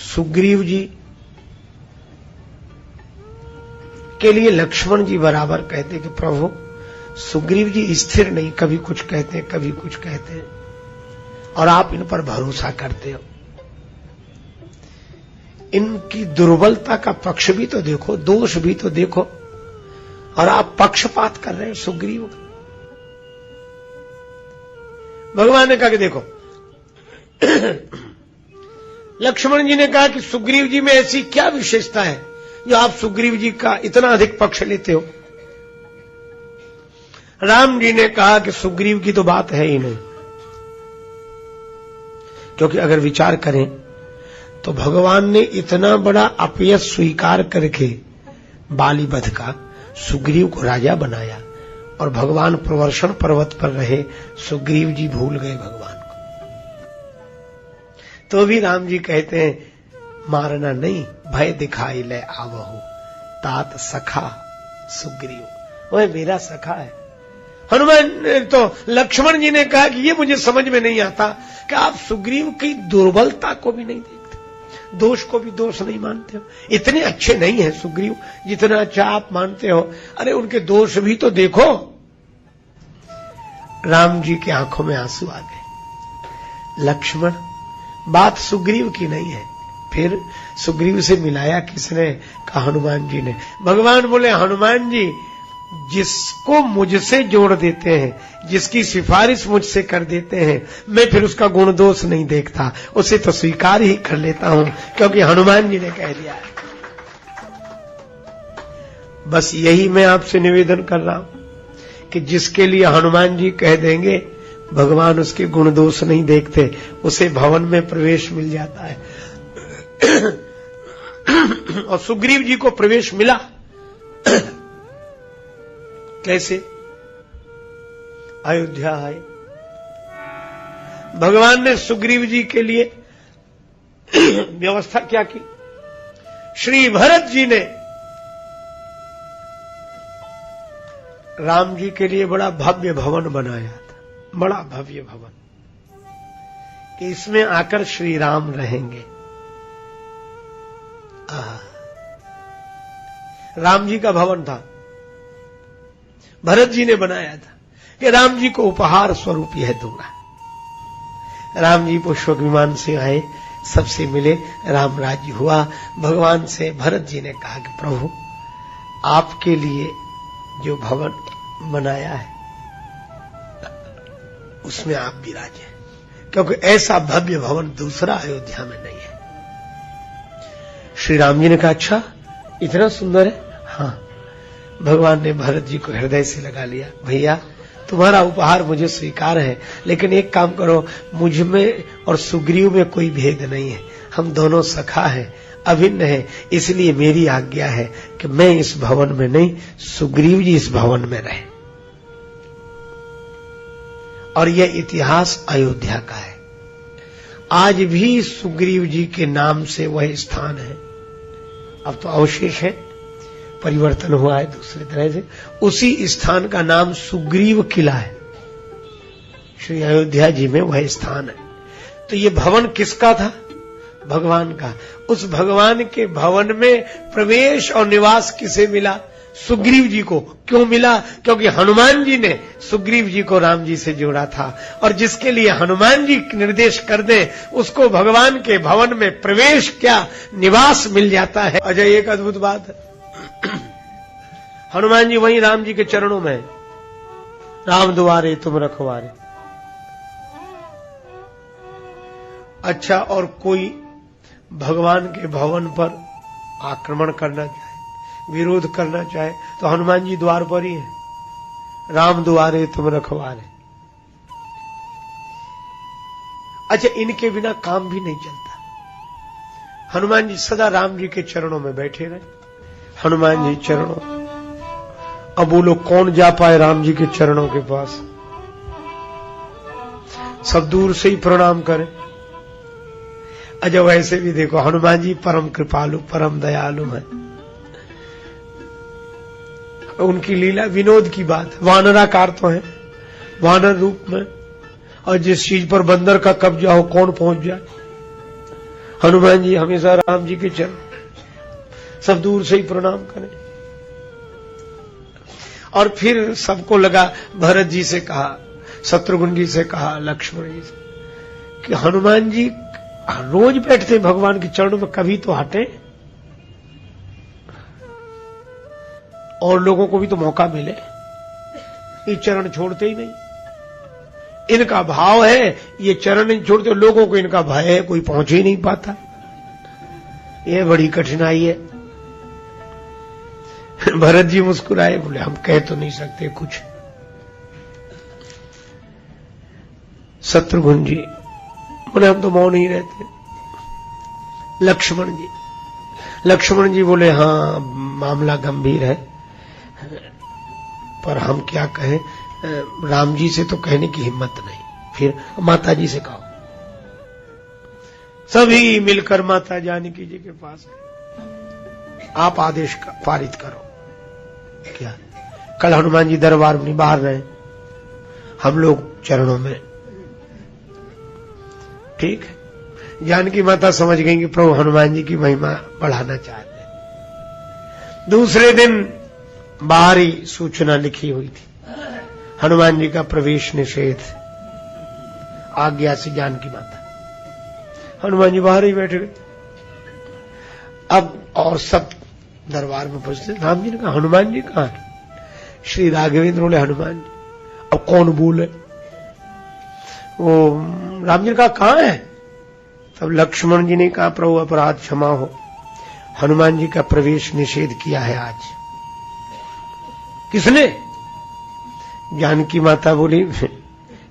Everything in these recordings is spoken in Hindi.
सुग्रीव जी के लिए लक्ष्मण जी बराबर कहते कि प्रभु सुग्रीव जी स्थिर नहीं, कभी कुछ कहते हैं कभी कुछ कहते हैं, और आप इन पर भरोसा करते हो। इनकी दुर्बलता का पक्ष भी तो देखो, दोष भी तो देखो, और आप पक्षपात कर रहे हैं सुग्रीव का। भगवान ने कहा कि देखो लक्ष्मण जी ने कहा कि सुग्रीव जी में ऐसी क्या विशेषता है जो आप सुग्रीव जी का इतना अधिक पक्ष लेते हो। राम जी ने कहा कि सुग्रीव की तो बात है ही नहीं, क्योंकि अगर विचार करें तो भगवान ने इतना बड़ा अपयश स्वीकार करके बाली वध का सुग्रीव को राजा बनाया, और भगवान प्रवर्षण पर्वत पर रहे, सुग्रीव जी भूल गए भगवान को। तो भी राम जी कहते हैं मारना नहीं, भय दिखाई ले आवहु तात सखा सुग्रीव, वह मेरा सखा है। हनुमान तो लक्ष्मण जी ने कहा कि ये मुझे समझ में नहीं आता कि आप सुग्रीव की दुर्बलता को भी नहीं देखते, दोष को भी दोष नहीं मानते हो। इतने अच्छे नहीं है सुग्रीव जितना अच्छा आप मानते हो, अरे उनके दोष भी तो देखो। राम जी की आंखों में आंसू आ गए। लक्ष्मण, बात सुग्रीव की नहीं है। फिर सुग्रीव से मिलाया किसने? कहा हनुमान जी ने। भगवान बोले हनुमान जी, जिसको मुझसे जोड़ देते हैं, जिसकी सिफारिश मुझसे कर देते हैं, मैं फिर उसका गुण दोष नहीं देखता, उसे तो स्वीकार ही कर लेता हूं, क्योंकि हनुमान जी ने कह दिया है। बस यही मैं आपसे निवेदन कर रहा हूं कि जिसके लिए हनुमान जी कह देंगे, भगवान उसके गुण दोष नहीं देखते, उसे भवन में प्रवेश मिल जाता है। और सुग्रीव जी को प्रवेश मिला। कैसे? अयोध्या आए, भगवान ने सुग्रीव जी के लिए व्यवस्था क्या की? श्री भरत जी ने राम जी के लिए बड़ा भव्य भवन बनाया था, बड़ा भव्य भवन, कि इसमें आकर श्री राम रहेंगे। राम जी का भवन था, भरत जी ने बनाया था कि राम जी को उपहार स्वरूप यह दूंगा। राम जी पुष्पक विमान से आए, सबसे मिले, राम राज्य हुआ। भगवान से भरत जी ने कहा कि प्रभु, आपके लिए जो भवन बनाया है उसमें आप विराजे, क्योंकि ऐसा भव्य भवन दूसरा अयोध्या में नहीं है। श्री राम जी ने कहा अच्छा, इतना सुंदर है? हाँ। भगवान ने भरत जी को हृदय से लगा लिया। भैया, तुम्हारा उपहार मुझे स्वीकार है, लेकिन एक काम करो, मुझ में और सुग्रीव में कोई भेद नहीं है, हम दोनों सखा हैं, अभिन्न है, इसलिए मेरी आज्ञा है कि मैं इस भवन में नहीं, सुग्रीव जी इस भवन में रहे। और यह इतिहास अयोध्या का है। आज भी सुग्रीव जी के नाम से वह स्थान है। अब तो अवशेष है, परिवर्तन हुआ है दूसरी तरह से। उसी स्थान का नाम सुग्रीव किला है। श्री अयोध्या जी में वह स्थान है। तो ये भवन किसका था? भगवान का। उस भगवान के भवन में प्रवेश और निवास किसे मिला? सुग्रीव जी को। क्यों मिला? क्योंकि हनुमान जी ने सुग्रीव जी को राम जी से जोड़ा था, और जिसके लिए हनुमान जी निर्देश कर दे, उसको भगवान के भवन में प्रवेश क्या, निवास मिल जाता है। अजय, एक अद्भुत बात है, हनुमान जी वहीं राम जी के चरणों में, राम दुआरे तुम रखवारे। अच्छा, और कोई भगवान के भवन पर आक्रमण करना चाहे, विरोध करना चाहे, तो हनुमान जी द्वार पर ही है, राम दुआरे तुम रखवारे। अच्छा, इनके बिना काम भी नहीं चलता। हनुमान जी सदा राम जी के चरणों में बैठे रहे। हनुमान जी चरणों, अब बोलो कौन जा पाए राम जी के चरणों के पास? सब दूर से ही प्रणाम करें। अच्छा, वैसे भी देखो, हनुमान जी परम कृपालु, परम दयालु हैं। उनकी लीला विनोद की बात। वानराकार तो है, वानर रूप में, और जिस चीज पर बंदर का कब्जा हो कौन पहुंच जाए। हनुमान जी हमेशा राम जी के चरण, सब दूर से ही प्रणाम करें। और फिर सबको लगा, भरत जी से कहा, शत्रुघ्न जी से कहा, लक्ष्मण जी से, कि हनुमान जी रोज बैठते भगवान के चरणों में, कभी तो हटे और लोगों को भी तो मौका मिले। ये चरण छोड़ते ही नहीं, इनका भाव है ये चरण नहीं छोड़ते, लोगों को इनका भय है, कोई पहुंच ही नहीं पाता। ये बड़ी कठिनाई है। भरत जी मुस्कुराए, बोले हम कह तो नहीं सकते कुछ। शत्रुघ्न जी बोले हम तो मौन ही रहते। लक्ष्मण जी बोले हाँ मामला गंभीर है, पर हम क्या कहें, राम जी से तो कहने की हिम्मत नहीं, फिर माता जी से कहो। सभी मिलकर माता जानकी जी के पास गए, आप आदेश पारित करो। क्या कल हनुमान जी दरबार में बाहर रहे, हम लोग चरणों में, ठीक है। जानकी माता समझ गई कि प्रभु हनुमान जी की महिमा बढ़ाना चाहते हैं। दूसरे दिन बाहरी सूचना लिखी हुई थी, हनुमान जी का प्रवेश निषेध, आज्ञा से जानकी माता। हनुमान जी बाहर ही बैठे गए। अब और सब दरबार में पहुंचते, राम जी ने कहा हनुमान जी कहां है? श्री राघवेंद्र बोले हनुमान जी। अब कौन बोले? वो राम जी ने कहा कहां है? तब लक्ष्मण जी ने कहा प्रभु अपराध क्षमा हो, हनुमान जी का प्रवेश निषेध किया है आज। किसने? जानकी माता बोली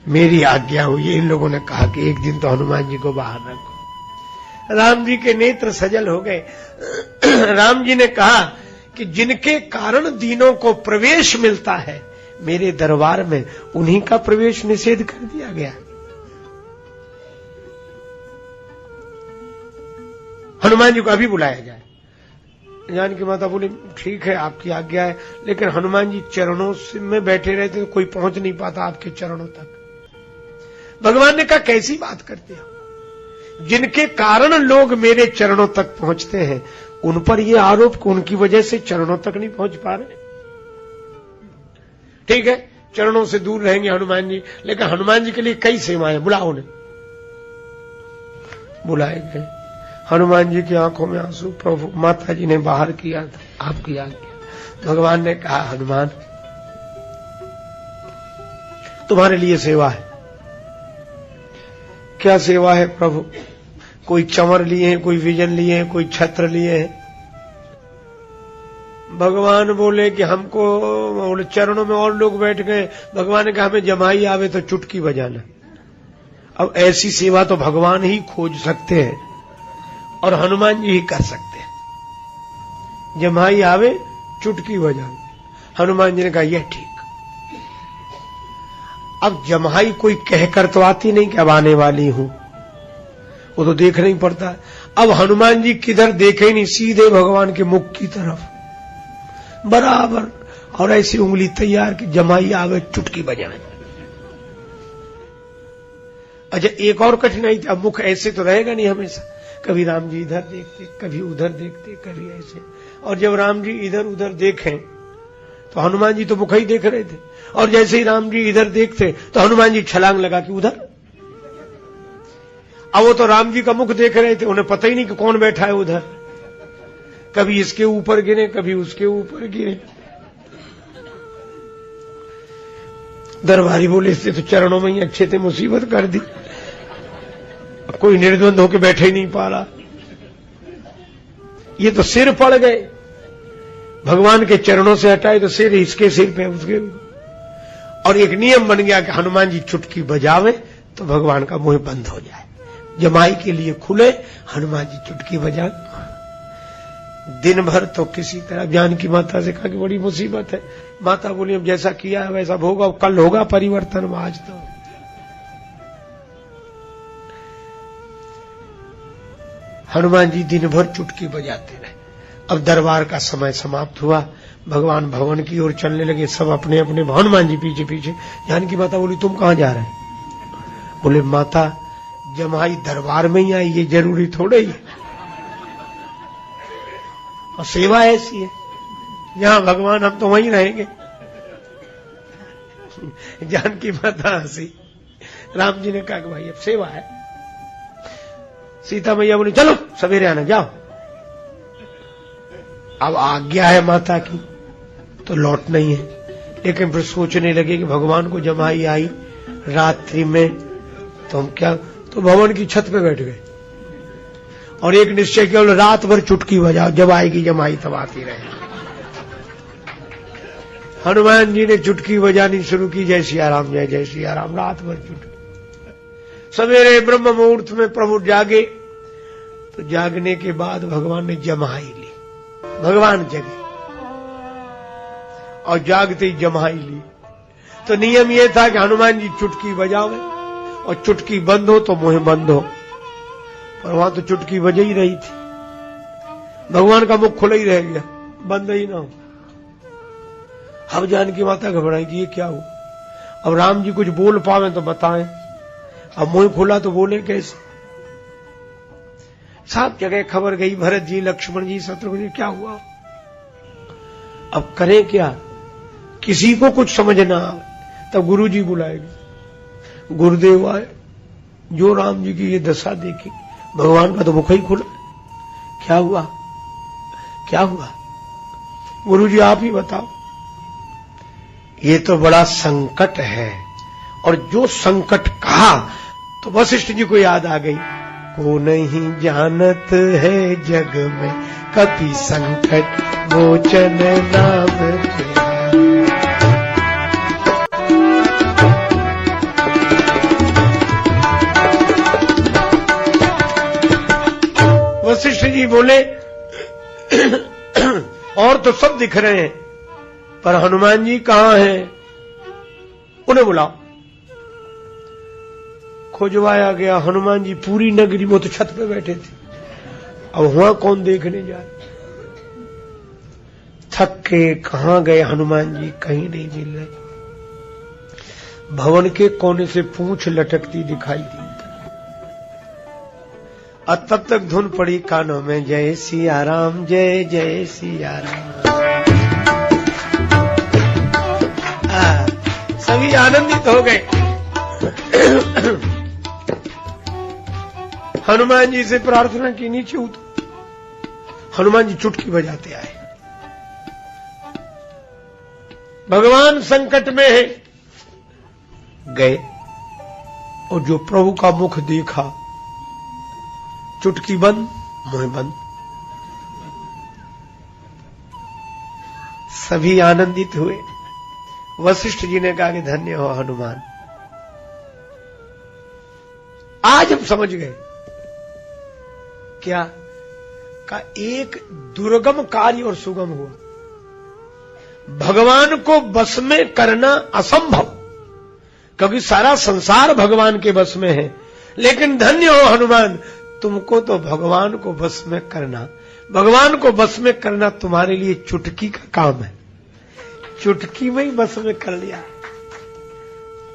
मेरी आज्ञा हुई है, इन लोगों ने कहा कि एक दिन तो हनुमान जी को बाहर रखो। राम जी के नेत्र सजल हो गए। राम जी ने कहा कि जिनके कारण दीनों को प्रवेश मिलता है मेरे दरबार में, उन्हीं का प्रवेश निषेध कर दिया गया। हनुमान जी को अभी बुलाया जाए। जानकी माता बोली ठीक है आपकी आज्ञा है, लेकिन हनुमान जी चरणों में बैठे रहते तो कोई पहुंच नहीं पाता आपके चरणों तक। भगवान ने कहा कैसी बात करते हो, जिनके कारण लोग मेरे चरणों तक पहुंचते हैं उन पर यह आरोप कि उनकी वजह से चरणों तक नहीं पहुंच पा रहे। ठीक है चरणों से दूर रहेंगे हनुमान जी, लेकिन हनुमान जी के लिए कई सेवाएं, बुलाओ उन्हें। बुलाए गए। हनुमान जी की आंखों में आंसू, प्रभु माता जी ने बाहर किया था आपकी आज्ञा। भगवान ने कहा हनुमान तुम्हारे लिए सेवा है। क्या सेवा है प्रभु? कोई चंवर लिए हैं, कोई विजन लिए हैं, कोई छत्र लिए हैं। भगवान बोले कि हमको, बोले चरणों में और लोग बैठ गए। भगवान ने कहा हमें जमाई आवे तो चुटकी बजाना। अब ऐसी सेवा तो भगवान ही खोज सकते हैं और हनुमान जी ही कर सकते हैं। जमाई आवे चुटकी बजाना। हनुमान जी ने कहा यह ठीक। अब जमाई कोई कहकर तो आती नहीं कि अब आने वाली हूं, वो तो देखना ही पड़ता है। अब हनुमान जी किधर देखे ही नहीं, सीधे भगवान के मुख की तरफ बराबर, और ऐसी उंगली तैयार कि जमाई आवे चुटकी बजाए। अच्छा एक और कठिनाई थी, अब मुख ऐसे तो रहेगा नहीं हमेशा, कभी राम जी इधर देखते, कभी उधर देखते, कभी ऐसे। और जब राम जी इधर उधर देखें तो हनुमान जी तो मुख ही देख रहे थे, और जैसे ही राम जी इधर देखते तो हनुमान जी छलांग लगा कि उधर। अब वो तो राम जी का मुख देख रहे थे, उन्हें पता ही नहीं कि कौन बैठा है उधर। कभी इसके ऊपर गिरे, कभी उसके ऊपर गिरे। दरबारी बोले इससे तो चरणों में ही अच्छे थे, मुसीबत कर दी। कोई निर्द्वंद होकर बैठे ही नहीं पा रहा। ये तो सिर पड़ गए, भगवान के चरणों से हटाए तो सिर इसके सिर पे उसके। और एक नियम बन गया कि हनुमान जी चुटकी बजावे तो भगवान का मुंह बंद हो जाए। जमाई के लिए खुले, हनुमान जी चुटकी बजा। दिन भर तो किसी तरह जानकी माता से कहा कि बड़ी मुसीबत है। माता बोली अब जैसा किया है वैसा होगा, कल होगा परिवर्तन, आज तो। हनुमान जी दिन भर चुटकी बजाते रहे। अब दरबार का समय समाप्त हुआ, भगवान भवन की ओर चलने लगे, सब अपने अपने। हनुमान जी पीछे पीछे। जानकी माता बोली तुम कहां जा रहे? बोले माता जमाई दरबार में ही आई, ये जरूरी थोड़े ही है। और सेवा ऐसी है, यहां भगवान हम तो वहीं रहेंगे। जानकी माता हंसी, राम जी ने कहा कि भाई अब सेवा है। सीता मैया बोली चलो सवेरे आना, जाओ। अब आज्ञा है माता की तो लौट नहीं है, लेकिन फिर सोचने लगे कि भगवान को जमाई आई रात्रि में तो हम क्या, तो भवन की छत पे बैठ गए और एक निश्चय किया, रात भर चुटकी बजाओ, जब आएगी जमाई तब आती रहे। हनुमान जी ने चुटकी बजानी शुरू की, जय सिया राम जय जय सिया राम, रात भर चुटकी। सवेरे ब्रह्म मुहूर्त में प्रभु जागे, तो जागने के बाद भगवान ने जमाई ली। भगवान जगे और जागते ही जमाई ली। तो नियम यह था कि हनुमान जी चुटकी बजावे और चुटकी बंद हो तो मुंह बंद हो, पर वहां तो चुटकी बज ही रही थी, भगवान का मुख खुला ही रह गया, बंद ही ना हो। अब जानकी माता घबराई कि ये क्या हो, अब राम जी कुछ बोल पावे तो बताएं, अब मुंह खुला तो बोले कैसे। सब जगह खबर गई, भरत जी, लक्ष्मण जी, शत्रुघ्न जी, क्या हुआ, अब करें क्या, किसी को कुछ समझ ना आए। तब गुरु जी बुलाएंगे, गुरुदेव आए, जो राम जी की ये दशा देखी, भगवान का तो मुख ही खुला, क्या हुआ क्या हुआ, गुरु जी आप ही बताओ। ये तो बड़ा संकट है, और जो संकट कहा तो वशिष्ठ जी को याद आ गई, को नहीं जानत है जग में कभी संकट मोचन नाम तेरा। वशिष्ठ जी बोले और तो सब दिख रहे हैं, पर हनुमान जी कहां हैं, उन्हें बुलाओ। खोजवाया गया, हनुमान जी पूरी नगरी में तो छत पे बैठे थे, अब वहां कौन देखने जाए। थक के कहां गए हनुमान जी, कहीं नहीं मिल रहे। भवन के कोने से पूंछ लटकती दिखाई दी, और तब तक धुन पड़ी कानों में, जय सिया राम जय जय सिया राम। सभी आनंदित हो गए। हनुमान जी से प्रार्थना की, नीचे उतर। हनुमान जी चुटकी बजाते आए, भगवान संकट में है, गए और जो प्रभु का मुख देखा, चुटकी बंद, मुंह बंद। सभी आनंदित हुए। वशिष्ठ जी ने कहा कि धन्य हो हनुमान, आज हम समझ गए क्या का एक दुर्गम कार्य और सुगम हुआ। भगवान को बस में करना असंभव, क्योंकि सारा संसार भगवान के बस में है, लेकिन धन्य हो हनुमान, तुमको तो भगवान को बस में करना, भगवान को बस में करना तुम्हारे लिए चुटकी का काम है। चुटकी में ही बस में कर लिया।